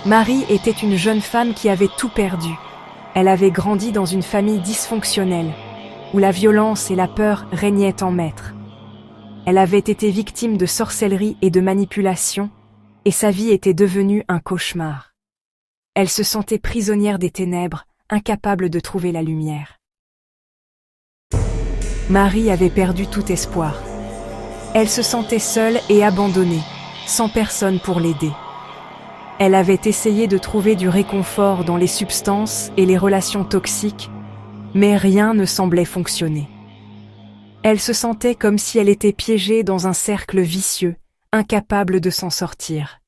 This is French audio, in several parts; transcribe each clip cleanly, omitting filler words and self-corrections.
Marie était une jeune femme qui avait tout perdu. Elle avait grandi dans une famille dysfonctionnelle, où la violence et la peur régnaient en maître. Elle avait été victime de sorcellerie et de manipulation, et sa vie était devenue un cauchemar. Elle se sentait prisonnière des ténèbres, incapable de trouver la lumière. Marie avait perdu tout espoir. Elle se sentait seule et abandonnée, sans personne pour l'aider. Elle avait essayé de trouver du réconfort dans les substances et les relations toxiques, mais rien ne semblait fonctionner. Elle se sentait comme si elle était piégée dans un cercle vicieux, incapable de s'en sortir.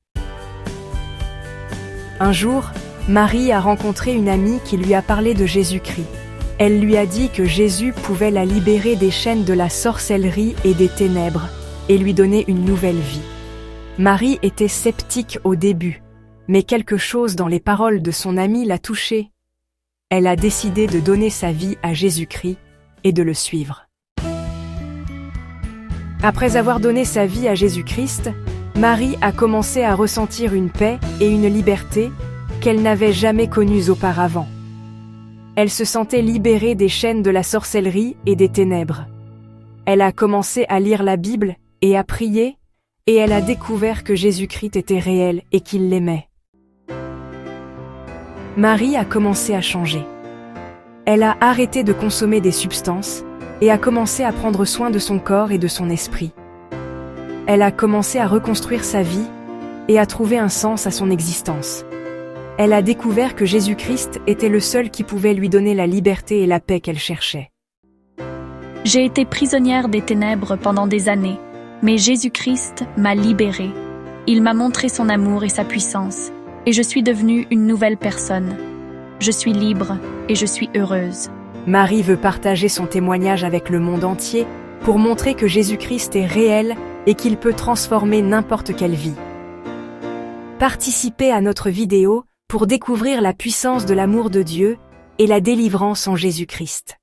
Un jour, Marie a rencontré une amie qui lui a parlé de Jésus-Christ. Elle lui a dit que Jésus pouvait la libérer des chaînes de la sorcellerie et des ténèbres, et lui donner une nouvelle vie. Marie était sceptique au début, mais quelque chose dans les paroles de son amie l'a touchée. Elle a décidé de donner sa vie à Jésus-Christ et de le suivre. Après avoir donné sa vie à Jésus-Christ, Marie a commencé à ressentir une paix et une liberté qu'elle n'avait jamais connues auparavant. Elle se sentait libérée des chaînes de la sorcellerie et des ténèbres. Elle a commencé à lire la Bible et à prier, et elle a découvert que Jésus-Christ était réel et qu'il l'aimait. Marie a commencé à changer. Elle a arrêté de consommer des substances et a commencé à prendre soin de son corps et de son esprit. Elle a commencé à reconstruire sa vie et à trouver un sens à son existence. Elle a découvert que Jésus-Christ était le seul qui pouvait lui donner la liberté et la paix qu'elle cherchait. J'ai été prisonnière des ténèbres pendant des années, mais Jésus-Christ m'a libérée. Il m'a montré son amour et sa puissance, et je suis devenue une nouvelle personne. Je suis libre et je suis heureuse. Marie veut partager son témoignage avec le monde entier pour montrer que Jésus-Christ est réel et qu'il peut transformer n'importe quelle vie. Participez à notre vidéo pour découvrir la puissance de l'amour de Dieu et la délivrance en Jésus-Christ.